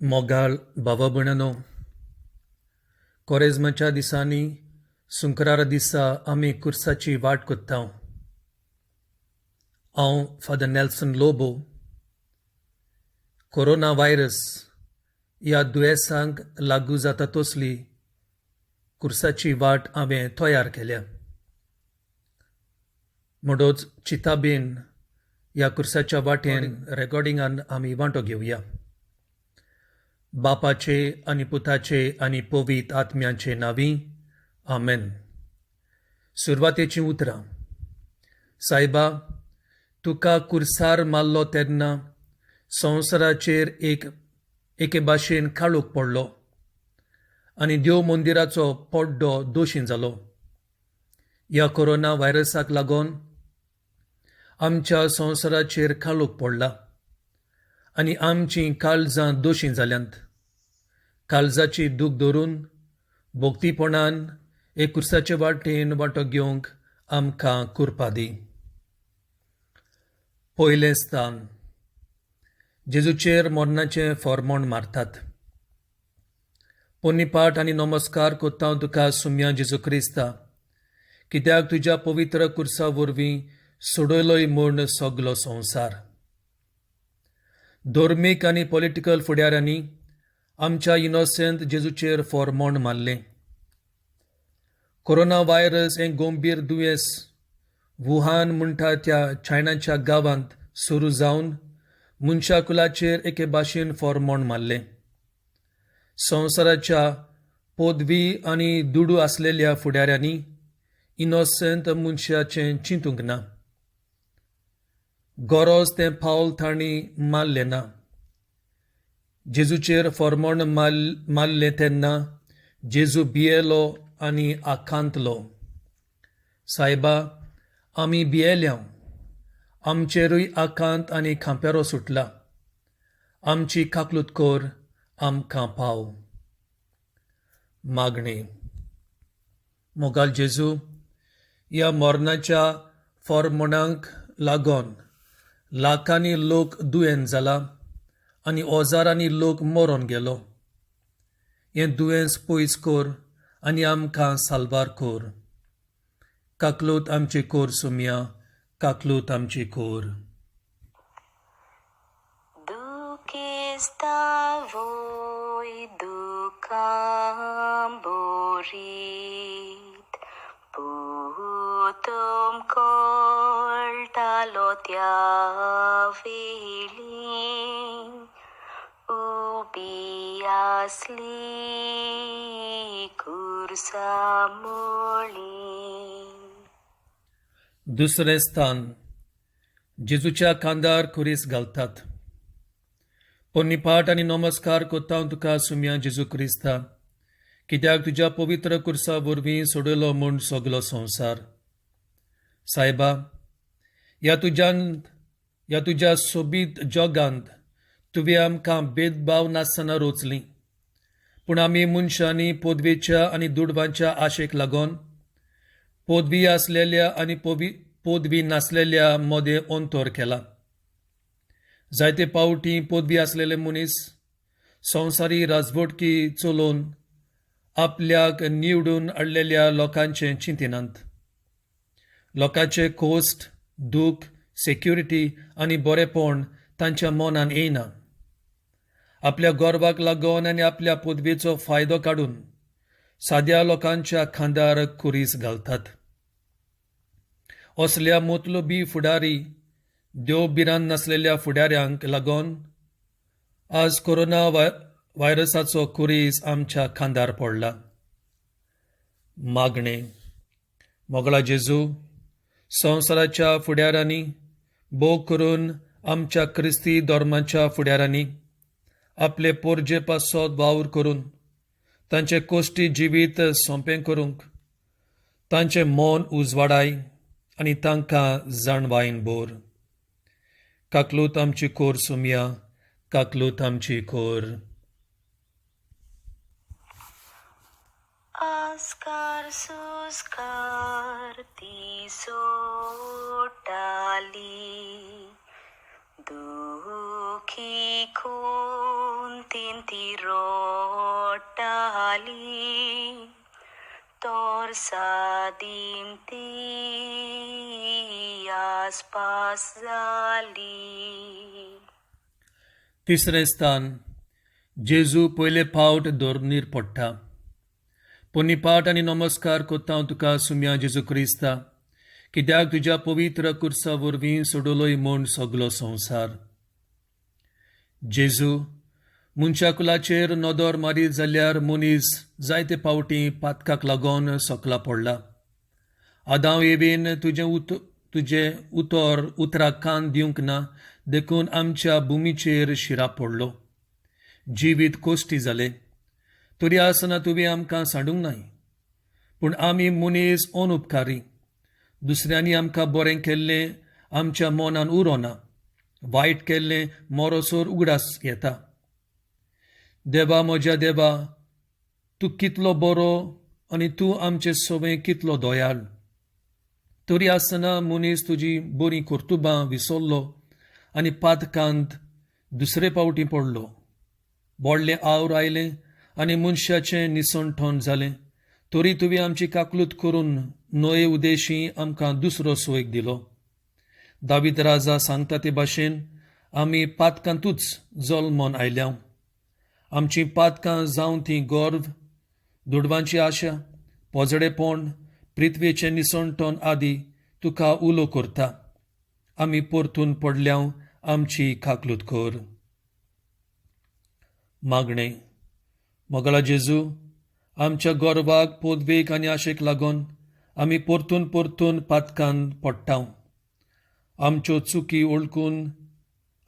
मोगाळ भावा भयणांनो, कोरेजमाच्या दिसांनी सुंकरारा दिसा आमी कुर्साची वाट कोत्ता. हांव father Nelson Lobo. Corona virus ह्या दुयेंसाक लागू जाता तसली कुर्साची वाट हांवें तयार केल्या. म्हणटच चिताबेन ह्या कुर्साच्या वाटेन रेकॉर्डिंगान आमी वांटो घेवया. बापाचे आनी पुताचे आनी पवित्र आत्म्याचे नांवी. आमेन. सुरवातेची उतरां. सायबा, तुका कुर्सार मारलो तेन्ना संवसाराचेर एके भाशेन काळोख पडलो आनी देव मंदिराचो पड्डो दोशीन जालो. ह्या कोरोना व्हायरसाक लागून आमच्या संवसाराचेर काळोख पडला आनी आमचीं काळजां दोशीं जाल्यांत. काळजाची दूख धरून भोक्तीपणान हे कुर्साचे वाटेन वांटो घेवंक आमकां कुरपा दी. पयलें स्थान. जेजूचेर मरणाचें फर्मोण मारतात. पोन्नीपाट आनी नमस्कार कोत्ता तुका सुम्या जेजू क्रिस्ता, कित्याक तुज्या पवित्र कुर्सा वरवीं सोडयलोय म्हूण सगलो संवसार. धर्मीक आनी पॉलिटिकल फुडाऱ्यांनी आमच्या इनोसेंट जेजूचेर फर्मोण मारलें. कोरोना व्हायरस हें गंभीर दुयेंस वुहान म्हणटा त्या चायनाच्या गांवांत सुरू जावन मनशाकुलाचेर एके भाशेन फर्मोण मारलें. संवसाराच्या पदवी आनी दुडू आसलेल्या फुडाऱ्यांनी इनोसेंट मनशाचें चिंतूंक ना. गरज तें पावल तांणी मारलें ना. जेजूचेर फर्मोण मारलें तेन्ना जेजू भियेलो आनी आकांतलो. सायबा, आमी भियेल्या. आमचेरूय आकांत आनी खांपेरो सुटला. आमची काकलूत कोर, आमकां पाव. मागणी. मोगाल जेजू, ह्या मरणाच्या फर्मोणाक लागून लाखांनी लोक दुयेंत जाला आनी ओजारांनी लोक मरोन गेलो. हें दुयेंस पयस कोर आनी आमकां साल्वार कोर. काकलूत आमची कोर सुम्या, काकलूत आमची core. Dukistavoj dukam borit, putom koltalo त्यावेळी उबी असली कुर्सामुळी. दुसरें स्थान. जेजूच्या खांदार कुरीस घालतात. पोन्नीपाट आनी नमस्कार कोत्ता तुका सुम्या जेजू क्रिस्ता, कित्याक तुज्या पवित्र कुर्सा वरवीं सोडयलो म्हूण सगलो संवसार. सायबा, ह्या तुज्या सोबीत जगांत तुवें आमकां भेदभाव नासतना रोचलीं, पूण आमी मनशांनी पदवेच्या आनी दुडवांच्या आशेक लागून पदवी आसलेल्या आनी पदवी नासलेल्या मदें अंतर केला. जायते पावटी पदवी आसलेले मनीस संवसारी राजवटकी चलोवन आपल्याक निवडून हाडलेल्या लोकांचें चिंतिनात. लोकांचे कोस्ट, दूख, सेक्युरिटी आनी बरेपण तांच्या मनान येयना. आपल्या गोरवाक लागून आनी आपल्या पदवेचो फायदो काडून साद्या लोकांच्या खांदार कुरीस घालतात. असल्या मतलबी फुडारी देवबिरान नासलेल्या फुडाऱ्यांक लागून आज कोरोना व्हायरसाचो कुरीस आमच्या खांदार पडला. मागणे. मोगळा जेजू, संवसाराच्या फुडाऱ्यांनी भोव करून आमच्या क्रिस्ती धर्माच्या फुडाऱ्यांनी आपले पोरजे पासत वावर करून तांचे कोश्टी जिवीत सोंपें करूंक तांचें मन उजवाडाय आनी तांकां जाणवायन बोर. काकलूत आमची कोर सुम्या, काकलूत आमची कोर. आस्कार सुस्कार ती सोटाली, दुखी खून tinti rotali torsa dimti आसपास झाली. तिसरें स्थान जेजू पयले फावट दोरनीर पडटा. पोन्नीपाट आनी नमस्कार कोत्ता हांव तुका सुम्या जेजू क्रिस्ता, कित्याक तुज्या पवित्र कुर्सा वरवीं सोडलोय म्हूण सगलो संवसार. जेजू, मनशा कुलाचेर नदर मारीत जाल्यार मनीस जायते फावटी पातकाक लागून सकला पडला. आदां एबीन तुजें उतराक कान दिवंक ना, देखून आमच्या भुमीचेर शिरा पडलो. जिवीत कोश्टी जालें. तरी आसतना तुवें आमकां सांडूंक नाय. पूण आमी मनीस अनउपकारी. दुसऱ्यांनी आमकां बरें केल्लें आमच्या मनान उरोना. वायट केल्लें मोरोसोर उगडास येता. देवा, म्हज्या देवा, तूं कितलो बरो आनी तूं आमचे सोबें कितलो दोयाळ. तरी आसतना मनीस तुजी बरीं कर्तुबां विसरलो आनी पातकांत दुसरे फावटी पडलो. व्हडलें आवड आयलें आनी मनशाचें निसणठण जालें. तरी तुवें आमची काकलूत करून नोये उदेशी आमकां दुसरो सोयक दिलो. दावीद राजा सांगता ते भाशेन आमी पातकांतूच जल्मोन आयल्या. आमचीं पातकां जावं तीं गर्व, दुडवांची आशा, पोजडेपण, पृथ्वेचें निसणठण आदी तुका उलो करता. आमी परतून पडल्या, आमची काकलूत कर. मागणें. मोगला जेजू, आमच्या गर्वाक, पोदवेक आनी आशेक लागून आमी परतून पातकांत पडटा. आमच्यो चुकी ओळखून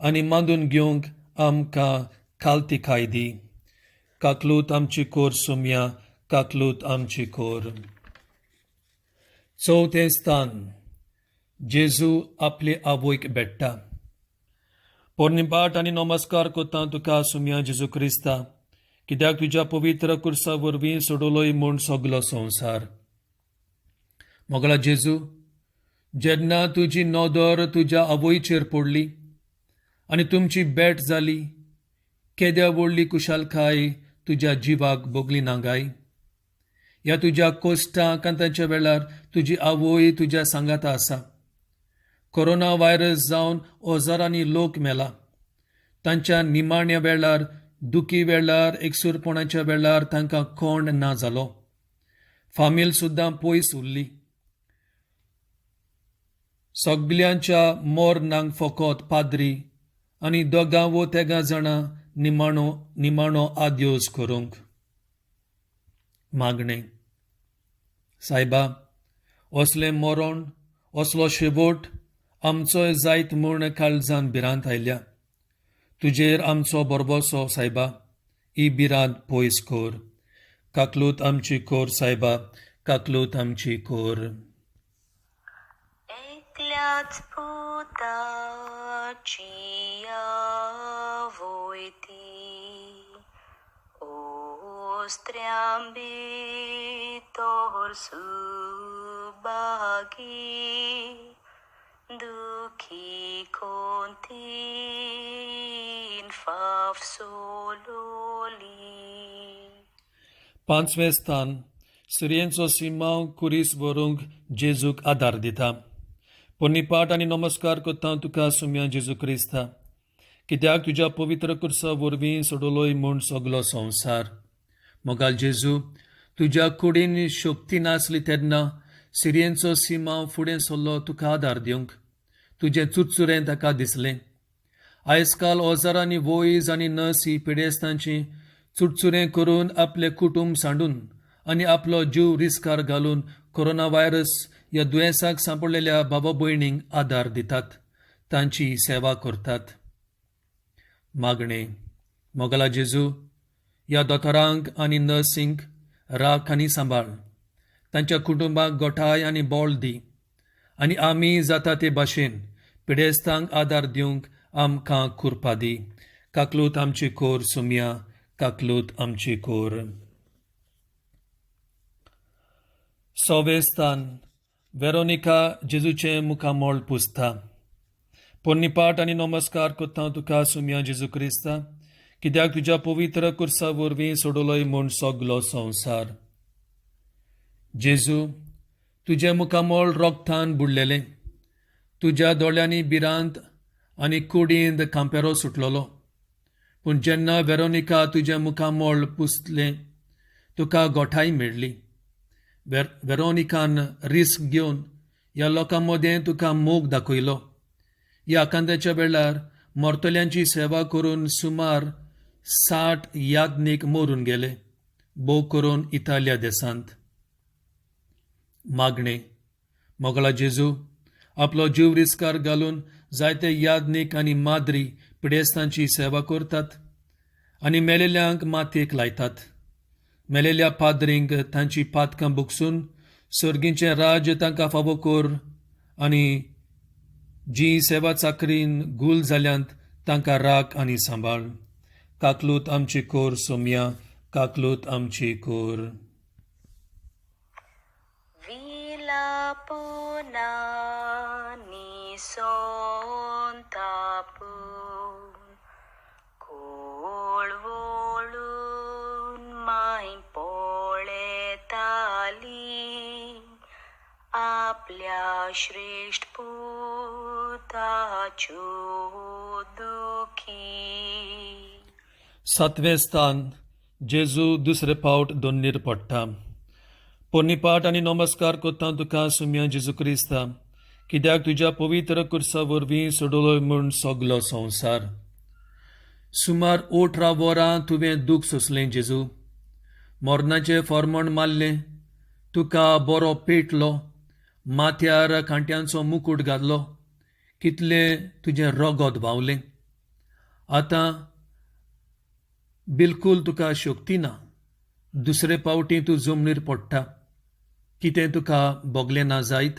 आनी मांडून घेवंक आमकां खालतिकाय दी. काकलूत आमची कोर सुम्या, काकलूत आमची कोर. चवथें स्थान जेजू आपले आवयक भेट्टा. पोन्नीपाट आनी नमस्कार कोत्ता तुका सुम्या जेजू क्रिस्ता, कित्याक तुज्या पवित्र कुर्सा वरवीं सोडलोय म्हूण सगलो संवसार. मोगला जेजू, जेन्ना तुजी नदर तुज्या आवयचेर पडली आनी तुमची भेट जाली, केद्या व्हडली कुशालकाय तुज्या जिवाक भोगली ना गाय. ह्या तुज्या कोश्टां कांताच्या वेळार तुजी आवय तुज्या सांगाता आसा. कोरोना व्हायरस जावन ओजारांनी लोक मेला. तांच्या निमाण्या वेळार, दुखी वेळार, एकसुरपणाच्या वेळार तांकां कोण ना जालो. फामील सुद्दां पयस उरली. सगल्यांच्या मोरनांक फकत पाद्री आनी दोगां वो तेगां जाणां निमाणो आद्योस करूंक. मागणें. सायबा, असलें मरण, असलो शेवट आमचोय जायत म्हूण काळजान भिरांत आयल्या. तुजेर आमचो बरबोसो सायबा, ही भिरांत पयस कोर. काकलूत आमची कोर सायबा, काकलूत आमची कोर. एकल्याच पुताची आवय ती, ओस्त्र्यांबी तोर सुबागी, दुखी कोणतीन फाफ सोलोली. पांचवें स्थान सिरियेंचो सिमांव कुरीस व्हरूंक जेजूक आदार दिता. पोन्नीपाट आनी नमस्कार कोत्ता तुका सुम्या जेजू क्रिस्ता, कित्याक तुज्या पवित्र कुर्सा वरवीं सोडलोय म्हूण सगलो संवसार. मोगाल जेजू, तुज्या कुडीन शक्ती नासली तेन्ना सिरियेंचो सिमांव फुडें सरलो तुका आदार दिवंक. तुजें चुरचुरें ताका दिसलें. आयज काल ओजारांनी वोयज आनी नस ही पिडेस्तांची चुरचुरें करून आपलें कुटुंब सांडून आनी आपलो जीव रिस्कार घालून कोरोना व्हायरस ह्या दुयेंसाक सांपडलेल्या बाबा भयणींक आदार दितात, तांची सेवा करतात. मागणें. मोगला जेजू, ह्या दोतोरांक आनी नर्सींक राख आनी सांबाळ. तांच्या कुटुंबाक गोठाय आनी बोळ दी आनी आमी जाता ते भाशेन पिडेस्तांक आदार दिवंक आमकां कुरपा दी. काकलूत आमची कोर सुम्या, काकलूत आमची कोर. सवें स्थान वेरोनिका जेजूचें मुखामोळ पुसता. पोन्नीपाट आनी नमस्कार कोत्ता तुका सुम्या जेजू क्रिस्ता, कित्याक तुज्या पवित्र कुर्सा वरवीं सोडलोय म्हूण सगलो संवसार. जेजू, तुजें मुखामोळ रोगतान बुडलेलें, तुज्या दोळ्यांनी भिरांत आनी कुडींत कांपेरो सुटलोलो. पूण जेन्ना वेरोनिका तुजें मुखामोळ पुसलें, तुका गोठाय मेळ्ळी. वेरोनिकान रिस्क घेवन ह्या लोकां मदें तुका मोग दाखयलो. ह्या आकांताच्या वेळार मोर्तल्यांची सेवा करून सुमार 60 याज्ञीक मरून गेले, भोव करून इटालिया देशांत. मागणें. मोगला जेजू, आपलो जीव रिस्कार घालून जायते याज्ञीक आनी माद्री पिडेस्तांची सेवा करतात आनी मेलेल्यांक मातयेक लायतात. मेलेल्या पाद्रींक तांची पातकां बुगसून सर्गींचें राज तांकां फावो कर आनी जी सेवा चाकरीन गूल जाल्यांत तांकां राख आनी सांबाळ. काकलूत आमची कोर सोम्या, काकलूत आमची core. Vilapona sontapun kolvolun mai poletali आपल्या श्रेष्ठ पुताच्यो दुखी. 7वें स्थान. जेजू दुसरे फावट दोन्नीर पडटा. पोरनिपाट आनी नमस्कार कोत्ता तुका सुम्या जेजू क्रिस्ता, कित्याक तुज्या पवित्र कुर्सा वरवीं सोडलोय म्हूण सगलो संवसार. सुमार 18 वरां तुवें दूख सोंसलें जेजू. मोरनाचें फॉर्मण मारलें, तुका बरो पेटलो, माथ्यार कांट्यांचो मुकूट घातलो, कितलें तुजें रगत व्हांवलें. आतां बिलकूल तुका शक्ती ना. दुसरे फावटी तूं जमनीर पडटा. कितें तुका बोगलें ना जायत?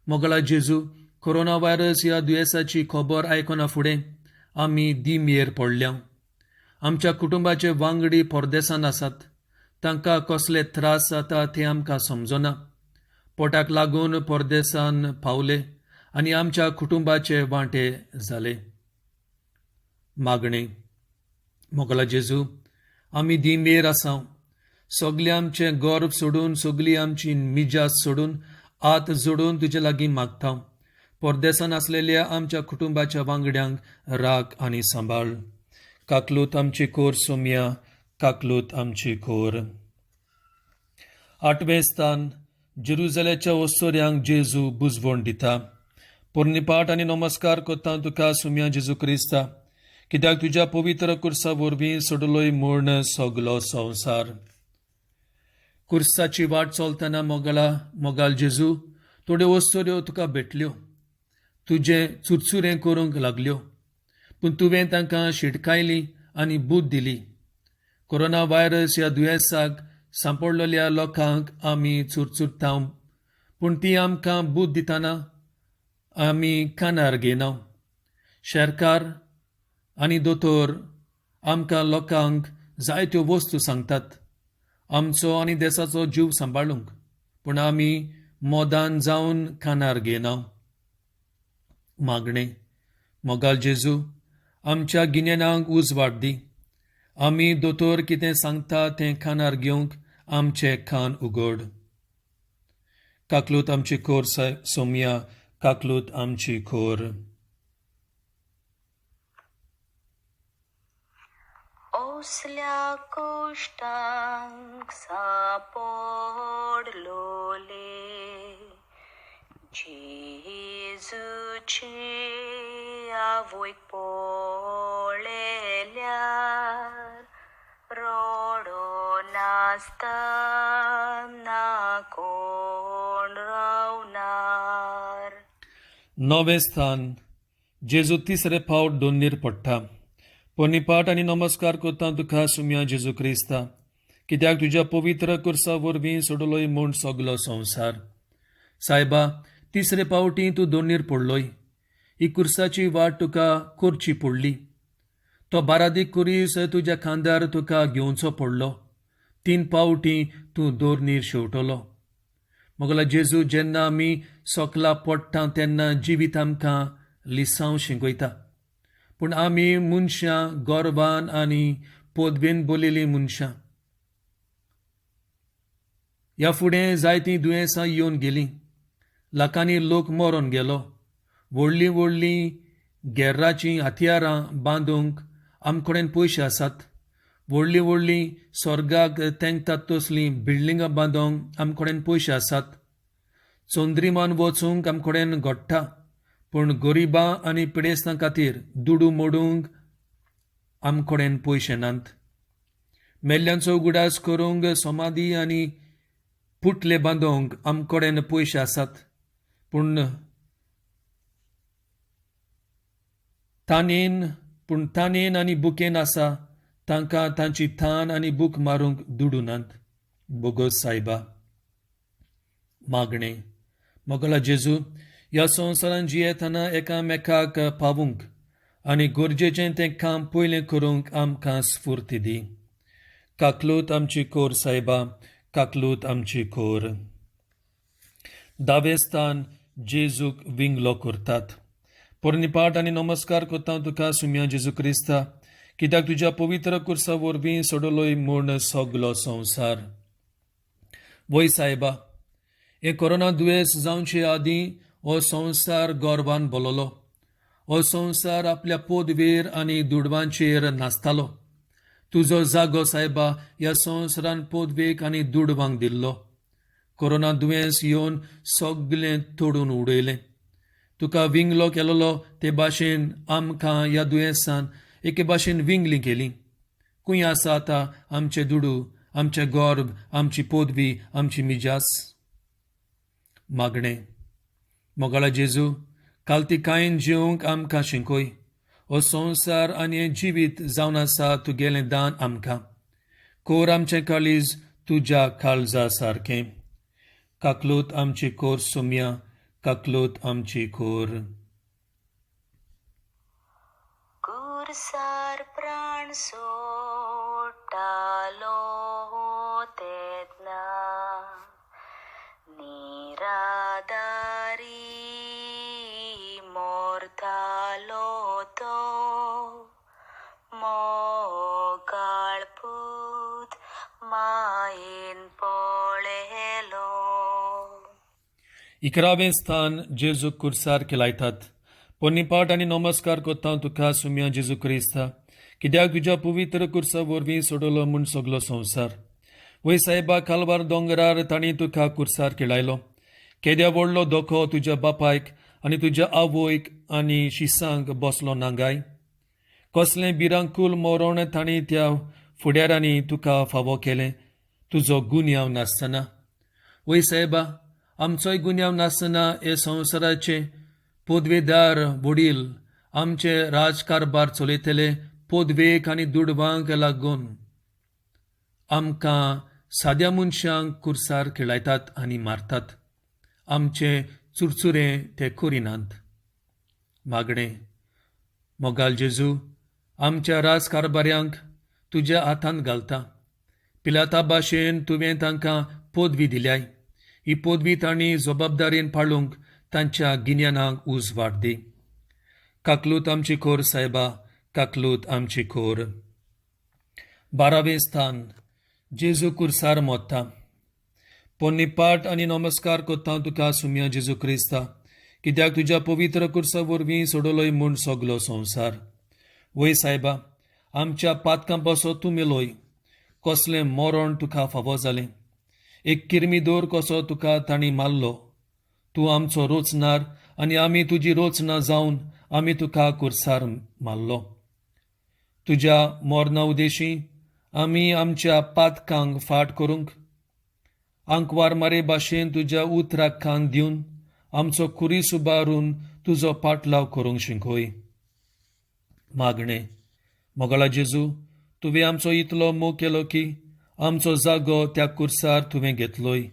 मोगला जेजू, कोरोना व्हायरस ह्या दुयेंसाची खबर आयकना फुडें आमी दिमेर पडल्या. आमच्या कुटुंबाचे वांगडी परदेसांत आसात. तांकां कसले त्रास जाता तें आमकां समजना. पोटाक लागून परदेसान पावले आनी आमच्या कुटुंबाचे वांटे जाले. मागणें. मोगला जेजू, आमी दिमेर आसां. सगलें आमचें गर्व सोडून, सगळी आमची मिजाज सोडून हात जोडून तुजे लागीं मागता. परदेसान आसलेल्या आमच्या कुटुंबाच्या वांगड्यांक राख आनी सांबाळ. काकलूत आमची कोर सोम्या, काकलूत आमची कोर. 8वें स्थान. जेरुजलेच्या ओस्तोऱ्यांक जेजू बुजवण दिता. पोरनिपाट आनी नमस्कार कोत्ता तुका सुम्या जेजू क्रिस्ता, कित्याक तुज्या पवित्र कुर्सा वरवीं सोडलोय म्हूण सगलो संवसार. कुर्साची वाट चलतना मोगाल जेजू, थोड्यो ओस्तोऱ्यो तुका भेटल्यो, तुजें चुरचुरें करूंक लागल्यो, पूण तुवें तांकां शिटकायली आनी बूद दिली. कोरोना व्हायरस ह्या दुयेंसाक सांपडलेल्या लोकांक आमी चुरचुरतांव, पूण ती आमकां बूद दितना आमी कानार घेयना. शेरकार आनी दोतोर आमकां लोकांक जायत्यो वस्तू सांगतात आमचो आनी देशाचो जीव सांबाळूंक, पूण आमी मोदान जावन कानार घेयना. मागणें. मोगाल जेजू, आमच्या गिन्यानांक उजवाड दी. आमी दोतोर कितें सांगता तें कानार घेवंक आमचें कान उगड. काकलूत आमची कोर सोम्या, काकलूत आमची कोर. ओसल्या कोश्टांक सापडलोले जेजूचे आवयक पळयल्यार रोडो नासतना कोण रावनार. 9वें स्थान. जेजू तिसरे फावट दोन्नीर पडटा. पोरनिपाट आनी नमस्कार कोत्ता तुका सुम्या जेजू क्रिस्ता, कित्याक तुज्या पवित्र कुर्सा वरवीं सोडलोय म्हूण सगलो संवसार. सायबा, तिसरे फावटी तूं दोन्नीर पडलोय. ही कुर्साची वाट तुका करची पडली. तो बारादीक कुरीस तुज्या खांद्यार तुका घेवचो पडलो. 3 फावटी तूं दोन्नीर शेवटलो. मोगला जेजू, जेन्ना आमी सोकला पडटा तेन्ना जिवीत आमकां लिसांव शिंकयता, पूण आमी मनशां गोरबान आनी पोदवेन बोलिल्लीं मनशां. ह्या फुडें जायतीं दुयेंसां येवन गेलीं. लाखांनी लोक मरोन गेलो. व्हडलीं व्हडलीं गेर्राचीं हातियारां बांदूंक आमचे कडेन पयशे आसात. व्हडलीं व्हडलीं स्वर्गाक तेंकतात तसलीं बिल्डिंगां बांदूंक आमचे कडेन पयशे आसात. चोंद्रिमान वचूंक आमचे कडेन घोडटा. पूण गरिबां आनी पिडेस्तां खातीर दुडू मोडूंक आमचे कडेन पयशे नात. मेल्ल्यांचो उगडास करूंक समाधी आनी पुटले बांदूंक आमचे कडेन पयशे आसात. पूण तानेन आनी बुकेन आसा तांकां तांची थान आनी बूक मारूंक दुडू नात. बोगस सायबा. मागणें. मोगला जेजू, ह्या संवसारान जियेतना एकामेकाक पावूंक आनी गरजेचें तें काम पयलें करूंक आमकां स्फूर्ती दी. काकलूत आमची कोर सायबा, काकलूत आमची कोर. दावे स्थान जेजूक विंगलो करतात. पोरनिपाट आनी नमस्कार करता तुका सुम्या जेजू क्रिस्ता, कित्याक तुज्या पवित्र कुर्सा वरवीं सोडलोय म्हूण सगलो संवसार. वय सायबा, हे कोरोना दुयेंस जावचे आदीं हो संवसार गोरबान बोललो. हो संवसार आपल्या पोदवेर आनी दुडवांचेर नाचतालो. तुजो जागो सायबा ह्या संवसारान पोदवेक आनी दुडवांक दिल्लो. कोरोना दुयेंस येवन सगलें तोडून उडयलें. तुका विंगलो केलोलो ते भाशेन आमकां ह्या दुयेंसान एके भाशेन विंगलीं केलीं. खूंय आसा आतां आमचें दुडू, आमचें गोर्ब, आमची पोदवी, आमची मिजास. मागणें. मोगाळा जेजू, काल्तिकायेन जिवंक आमकां शिकय. हो संवसार आनी हें जिवीत जावन आसा तुगेलें दान आमकां. कोर आमचें काळीज तुज्या काळजा सारकें. काकलूत आमची कोर सुम्या, काकलूत आमची कोर. कुर्सार प्राण सोडटालो तेदना निरादारी मोरतालो तो मोगाळपूत मायेन पळयलो. 11वें स्थान जेजू कुर्सार केलायतात. पोरनिपाट आनी नमस्कार करता तुका सुम्या जेजू क्रिस्ता, कित्याक तुज्या पवित्र कुर्सा वरवीं सोडलो म्हूण सगलो संवसार. वय सायबा, कालवार दोंगरार तांणी तुका कुर्सार केलायलो. केद्या व्हडलो दोखो तुज्या बापायक आनी तुज्या आवयक आनी शिसांक बसलो नांगाय. कसलें भिरांकूल मरण तांणी त्या फुडाऱ्यांनी तुका फावो केलें, तुजो गुन्यांव नासतना. वय सायबा, आमचोय गुन्यांव नासतना हे संवसाराचे पोदवेदार वडील आमचे राजकारबार चलयतले पोदवेक आनी दुडवांक लागून आमकां साद्या मनशांक कुर्सार खेळायतात आनी मारतात. आमचें चुरचुरें ते करिनात. मागणें. मोगाल जेजू, आमच्या राजकारबाऱ्यांक तुज्या हातांत घालता. पिलाता भाशेन तुवें तांकां पोदवी दिल्याय. ही पोदवी तांणी जबाबदारेन पाळूंक तांच्या गिन्यानाक उजवाड दी. काकलूत आमची कोर सायबा, काकलूत आमची कोर. 12वें स्थान जेजू कुर्सार मोडटा. पोरनिपाट आनी नमस्कार करता तुका सुम्या जेजू क्रिस्ता, कित्याक तुज्या पवित्र कुर्सा वरवीं सोडलोय म्हूण सगलो संवसार. वय सायबा, आमच्या पातकां बसो तूं मेलोय. कसलें मरण तुका फावो जालें. एक किरमीदोर कसो तुका तांणी मारलो. तूं आमचो रोचणार आनी आमी तुजी रोचना जावन आमी तुका कुर्सार मारलो. तुज्या मोरणा उदेशी आमी आमच्या पातकांक फाट करूंक, आंकवार मारे भाशेन तुज्या उतराक कान दिवन आमचो कुरीस उबारून तुजो पाटलाव करूंक शिकय. मागणें. मोगाळा जेजू, तुवें आमचो इतलो मोग केलो की आमचो जागो त्या कुर्सार तुवें घेतलोय.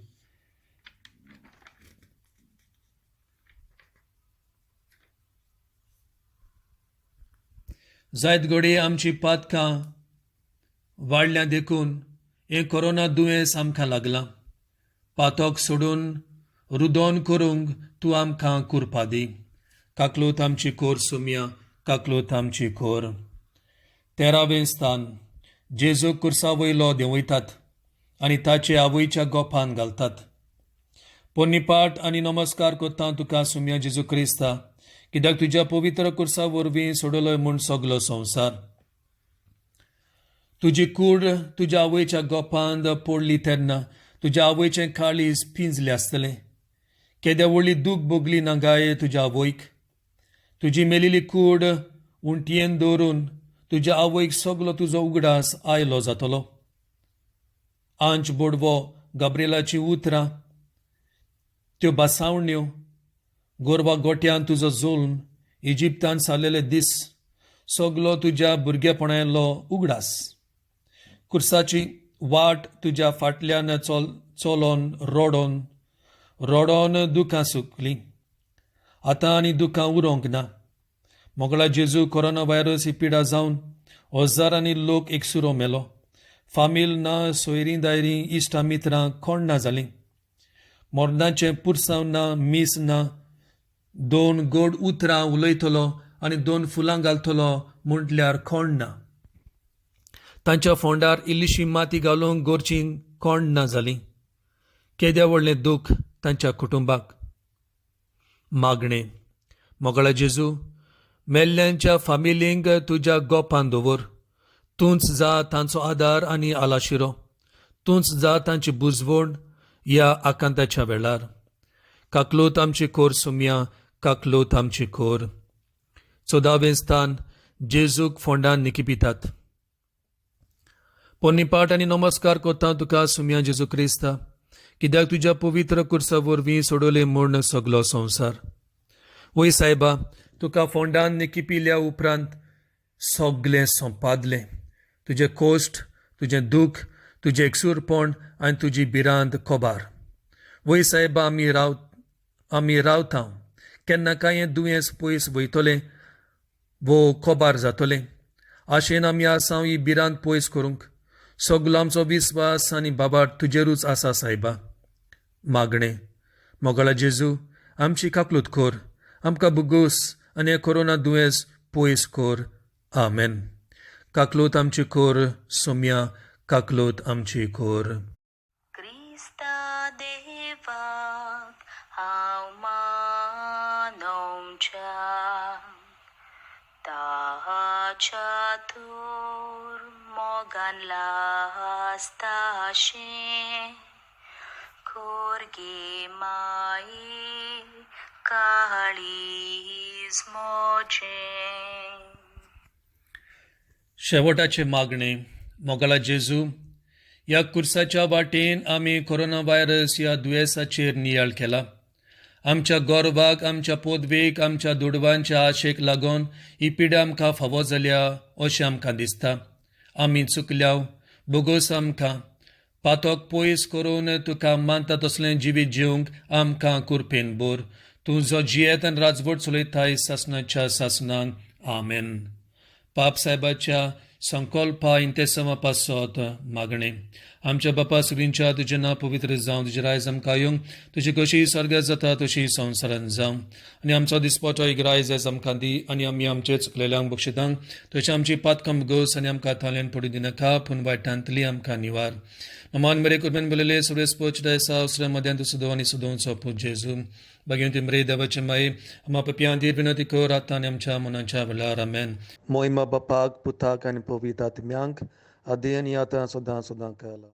जायत घडये आमची पातकां वाडल्या देखून हें कोरोना दुयेंस आमकां लागलां. पातोक सोडून रुदोन करूंक तूं आमकां कुरपा दी. काकलूत आमची कोर सुम्या, काकलोत आमची खोर. 13वें स्थान. जेजू कुर्सा वयलो देंवयतात आनी ताचे आवयच्या गोपान घालतात. पोन्नीपाट आनी नमस्कार कोत्ता तुका सुम्या जेजू क्रिस्ता, कित्याक तुज्या पवित्र कुर्सा वरवीं सोडलोय म्हूण सगलो संवसार. तुजी कूड तुज्या आवयच्या गोपांत पडली तेन्ना तुज्या आवयचें काळीज पिंजलें आसतलें. केद्या व्हडली दूख भोगली ना गाय तुज्या आवयक. तुजी मेलिल्ली कूड उंटयेन दवरून तुज्या आवयक सगलो तुजो उगडास आयलो जातलो. आंच बोडवो गाब्रिएलाची उतरां, त्यो बासावण्यो, गोरवा गोट्यान तुजो जुल्म, इजिप्तान सारलेले दीस, सगलो तुज्या भुरगेपणायलो उगडास. कुर्साची वाट तुज्या फाटल्यान चलोन रोडोन दुखां सुकलीं. आतां आनी दुखां उरोंक ना. मोगळा जेजू कोरोना व्हायरस ही पिडा जावन हजारांनी लोक एकसुरो मेलो. फामील ना, सोयरीं दायरीं, इश्टां मित्रां कोण ना जालीं. मोर्नाचें पुरसांव ना, मीस ना. 2 गोड उतरां उलयतलो आनी 2 फुलां घालतलो म्हटल्यार कोण ना. तांच्या फोंडार इल्लीशी माती घालूंक गोरचीं कोण ना जालीं. केद्या व्हडलें दूख तांच्या कुटुंबाक. मागणें. मोगळा जेजू, मेल्ल्यांच्या फामिलींक तुज्या गोपान दवर. तूंच जा तांचो आदार आनी आलाशिरो. तूंच जा तांची बुजवण ह्या आकांताच्या वेळार. काकलोत आमची खोर सुम्या, काकलोत आमची खोर. 14वें स्थान. जेजूक फोंडान निकिपितात. पोन्नीपाट आनी नमस्कार कोत्ता तुका सुम्या जेजू क्रिस्ता, कित्याक तुज्या पवित्र कुर्सा वरवीं सोडले म्हूण सगलो संवसार. वय सायबा, तुका फोंडान निकिपिल्या उपरांत सगलें सोंपादलें. तुजें कोश्ट, तुजें दूख, तुजें एकसूरपण आनी तुजी भिरांत कोबार. वय सायबा, आमी रावता. केन्ना काय दुयेंस पयस वयतलें वो कोबार जातलें. आशेन आमी आसां ही भिरांत पयस करूंक. सगलो आमचो विस्वास आनी बाबाट तुजेरूच आसा सायबा. मागणें. मोगळा जेजू, आमची काकलूत खोर. आमकां बुगूस आनी कोरोना दुयेंस पयस कोर. आमेन. काकलूत आमची खोर सुम्या, काकलूत आमची खोर. क्रिस्ता देवाक हांव मानोवच्या, ताच्या तोर मोगान लास्ताशें, खोरगे माये काळीज मोजें. शेवटाचे मागणे. मोगळा जेजू, ह्या कुर्साच्या वाटेन आमी कोरोना व्हायरस ह्या दुयेंसाचेर नियाळ केला. आमच्या गौरवाक, आमच्या पदवेक, आमच्या दुडवांच्या आशेक लागून ही पिडा आमकां फावो जाल्या अशें आमकां दिसता. आमी चुकल्याव. बोगूस आमकां. पातोक पयस करून तुका मानता तसलें जिवीत जिवंक आमकां कुरपेन बोर. तूं जो जियेत आनी राजवट चलयताय सासणाच्या सासणान. आमेन. पाप साहेबाच्या संकल्पा इंतेसमा पासत मागणें. आमच्या बापा सुरींच्या तुजें नांव पवित्र जावं, तुजें रायज आमकां येवंक, तुजी कशी सर्ग्यात जाता तशी संवसारांत जावं. आनी आमचो दिसपटो एक रायज आयज आमकां दी आनी आमी आमचे चुकलेल्यांक बक्षितांक. तशें आमची पातकां गोस आनी आमकां थाल्यान पडू दिनाका, पूण वायटांतली आमकां निवार. नमान मेरे कुर्बेन बोलेले सुरेश पोचडा सा उसरे मध्यान तू सुदो आनी सुदोंचो पूज जेजू. भगवंती मरे देवाचे माये, आमा पप्यांतीर विनंती कर आतां आनी आमच्या मनाच्या वेळार. आमेन. मोहिमा बापाक, पुताक आनी पवित्र आत्म्यांक, आदी आनी आतां सदां सदां कळला.